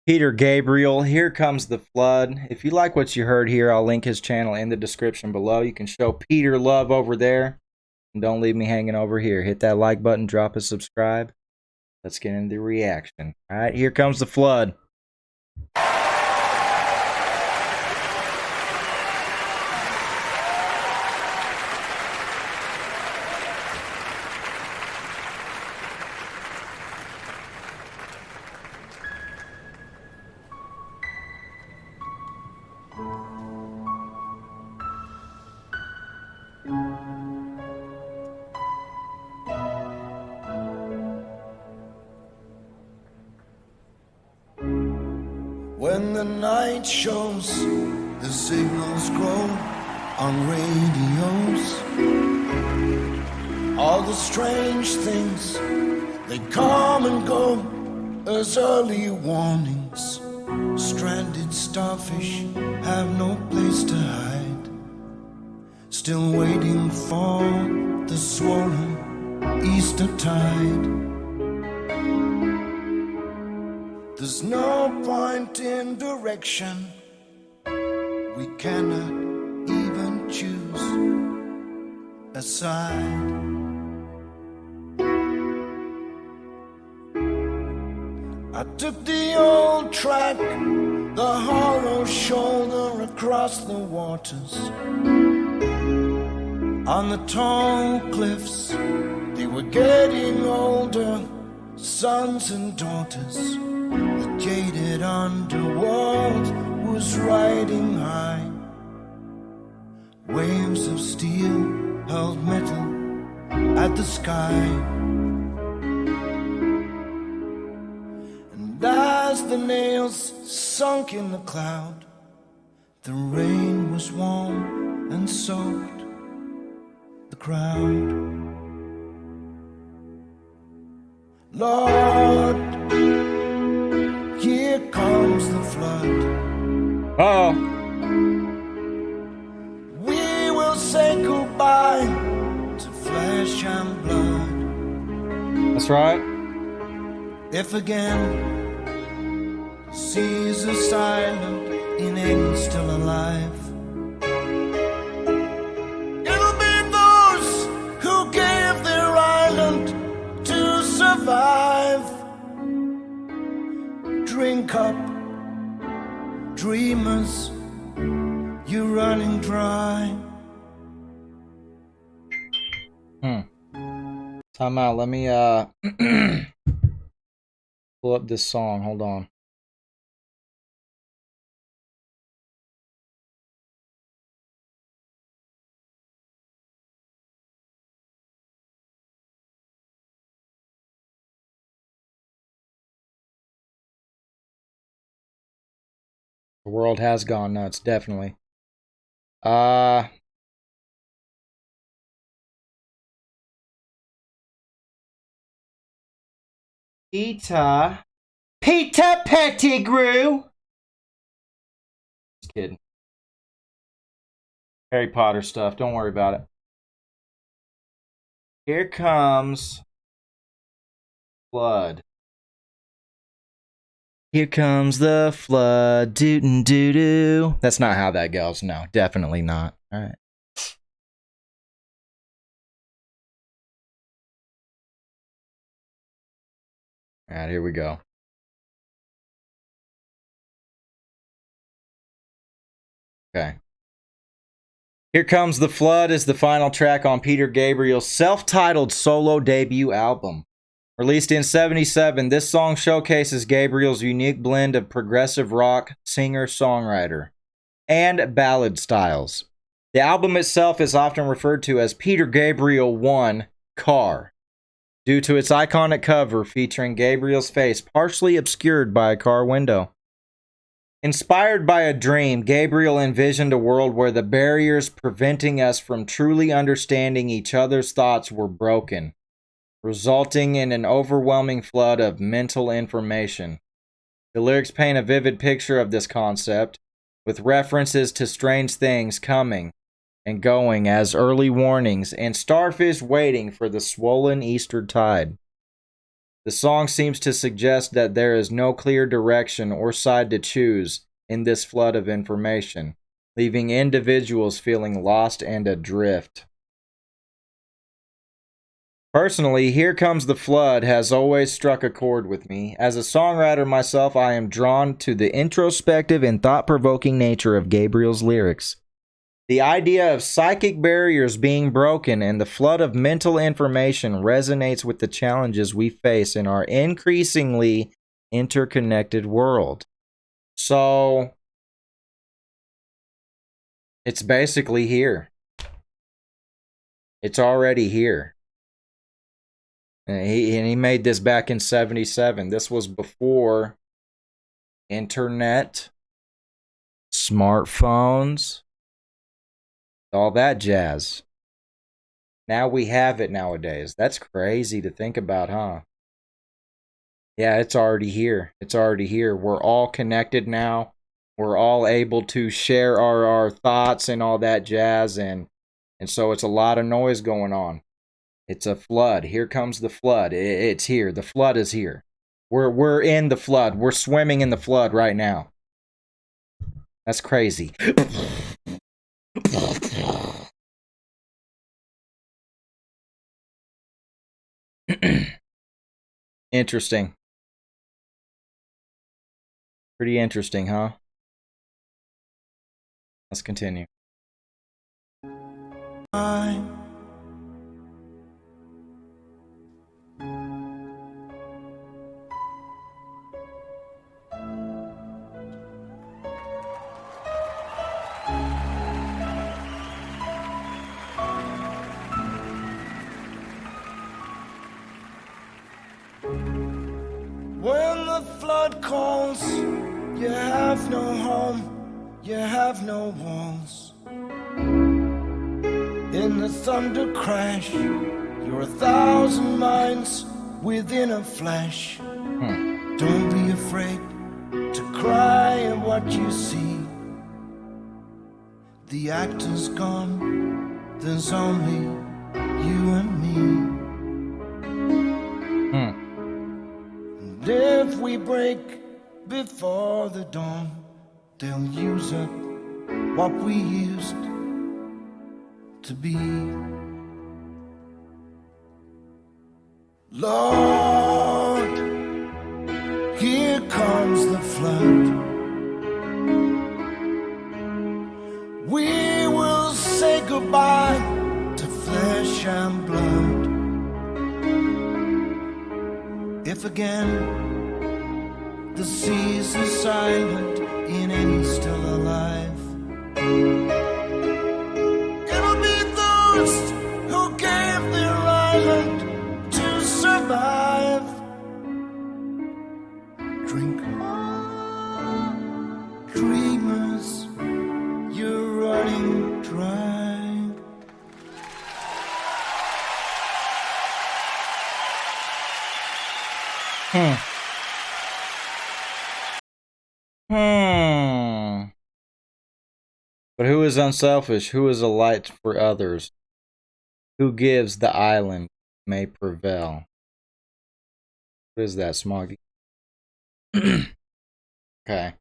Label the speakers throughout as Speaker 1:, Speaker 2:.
Speaker 1: Peter Gabriel, Here Comes the Flood. If you like what you heard here, I'll link his channel in the description below. You can show Peter love over there. And don't leave me hanging over here. Hit that like button, drop a subscribe. Let's get into the reaction. All right, here comes the flood.
Speaker 2: When the night shows, the signals grow on radios. All the strange things, they come and go as early warnings. Stranded starfish have no place to hide, still waiting for the swollen Easter tide. There's no point in direction. We cannot even choose a side. I took the old track, the hollow shoulder across the waters. On the tall cliffs, they were getting older, sons and daughters. The jaded underworld was riding high. Waves of steel hurled metal at the sky. And as the nails sunk in the cloud, the rain was warm and soaked the crowd. Lord, here comes the flood.
Speaker 1: Uh-oh.
Speaker 2: We will say goodbye to flesh and blood.
Speaker 1: That's right.
Speaker 2: If again Caesar silent in end still alive, it'll be those who gave their island to survive. Drink up, dreamers, you're running dry.
Speaker 1: Time out. Let me pull up this song. Hold on. The world has gone nuts, definitely. Peter Pettigrew. Just kidding. Harry Potter stuff. Don't worry about it. Here comes flood. Here comes the flood. Doo-doo-doo-doo. That's not how that goes. No, definitely not. All right. All right, here we go. Okay. Here Comes the Flood is the final track on Peter Gabriel's self-titled solo debut album. Released in '77, this song showcases Gabriel's unique blend of progressive rock, singer-songwriter, and ballad styles. The album itself is often referred to as Peter Gabriel 1 Car, due to its iconic cover featuring Gabriel's face partially obscured by a car window. Inspired by a dream, Gabriel envisioned a world where the barriers preventing us from truly understanding each other's thoughts were broken, resulting in an overwhelming flood of mental information. The lyrics paint a vivid picture of this concept, with references to strange things coming and going as early warnings and starfish waiting for the swollen Easter tide. The song seems to suggest that there is no clear direction or side to choose in this flood of information, leaving individuals feeling lost and adrift. Personally, Here Comes the Flood has always struck a chord with me. As a songwriter myself, I am drawn to the introspective and thought-provoking nature of Gabriel's lyrics. The idea of psychic barriers being broken and the flood of mental information resonates with the challenges we face in our increasingly interconnected world. So, it's basically here. It's already here. And he made this back in 77. This was before internet, smartphones, all that jazz. Now we have it nowadays. That's crazy to think about, huh? Yeah, it's already here. It's already here. We're all connected now. We're all able to share our thoughts and all that jazz. And so it's a lot of noise going on. It's a flood. Here comes the flood. It's here. The flood is here. We're in the flood. We're swimming in the flood right now. That's crazy. Interesting. Pretty interesting, huh? Let's continue.
Speaker 2: When the flood calls, you have no home, you have no walls. In the thunder crash, you're 1,000 minds within a flash. Don't be afraid to cry at what you see. The actor's gone, there's only you and me. And if we break before the dawn, they'll use up what we used to be. Lord, here comes the flood. We will say goodbye to flesh and blood. If again the seas are silent in any still alive, it'll be those who gave their island to survive. Drink, dreamers, you're running dry.
Speaker 1: But who is unselfish? Who is a light for others? Who gives the island may prevail? What is that, Smoggy? Okay.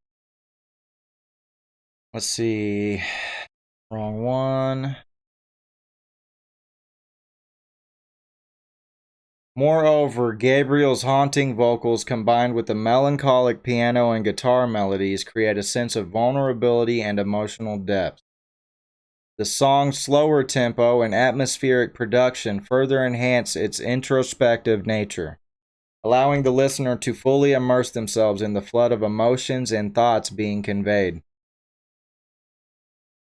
Speaker 1: Let's see. Wrong one. Moreover, Gabriel's haunting vocals combined with the melancholic piano and guitar melodies create a sense of vulnerability and emotional depth. The song's slower tempo and atmospheric production further enhance its introspective nature, allowing the listener to fully immerse themselves in the flood of emotions and thoughts being conveyed.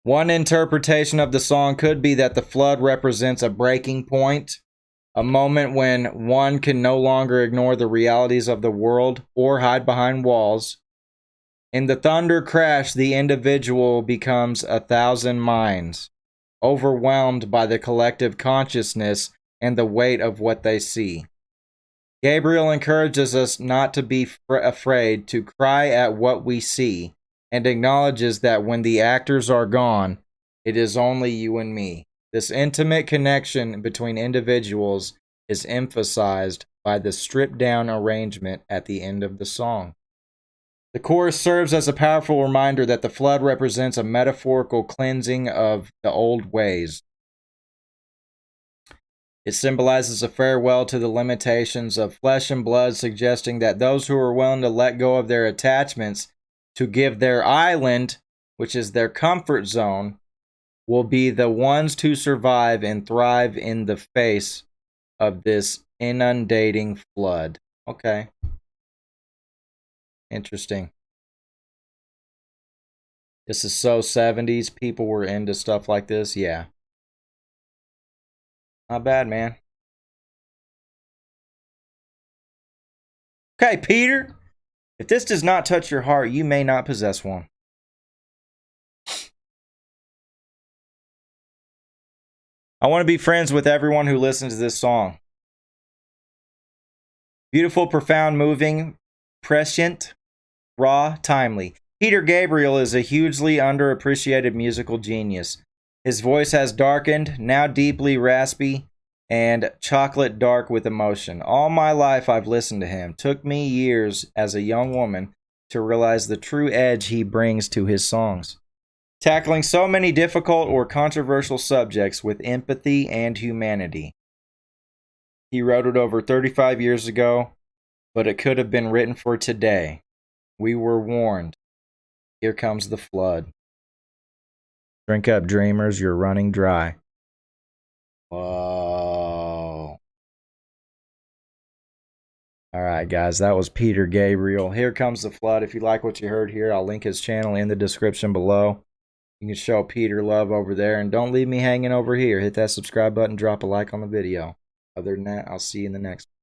Speaker 1: One interpretation of the song could be that the flood represents a breaking point, a moment when one can no longer ignore the realities of the world or hide behind walls. In the thunder crash, the individual becomes 1,000 minds, overwhelmed by the collective consciousness and the weight of what they see. Gabriel encourages us not to be afraid to cry at what we see, and acknowledges that when the actors are gone, it is only you and me. This intimate connection between individuals is emphasized by the stripped down arrangement at the end of the song. The chorus serves as a powerful reminder that the flood represents a metaphorical cleansing of the old ways. It symbolizes a farewell to the limitations of flesh and blood, suggesting that those who are willing to let go of their attachments to give their island, which is their comfort zone, will be the ones to survive and thrive in the face of this inundating flood. Okay. Interesting. This is so 70s. People were into stuff like this. Yeah. Not bad, man. Okay, Peter. If this does not touch your heart, you may not possess one. I want to be friends with everyone who listens to this song. Beautiful, profound, moving, prescient, raw, timely. Peter Gabriel is a hugely underappreciated musical genius. His voice has darkened, now deeply raspy, and chocolate dark with emotion. All my life I've listened to him. Took me years as a young woman to realize the true edge he brings to his songs. Tackling so many difficult or controversial subjects with empathy and humanity. He wrote it over 35 years ago, but it could have been written for today. We were warned. Here comes the flood. Drink up, dreamers, you're running dry. Whoa. All right, guys, that was Peter Gabriel. Here comes the flood. If you like what you heard here, I'll link his channel in the description below. You can show Peter love over there, and don't leave me hanging over here. Hit that subscribe button, drop a like on the video. Other than that, I'll see you in the next one.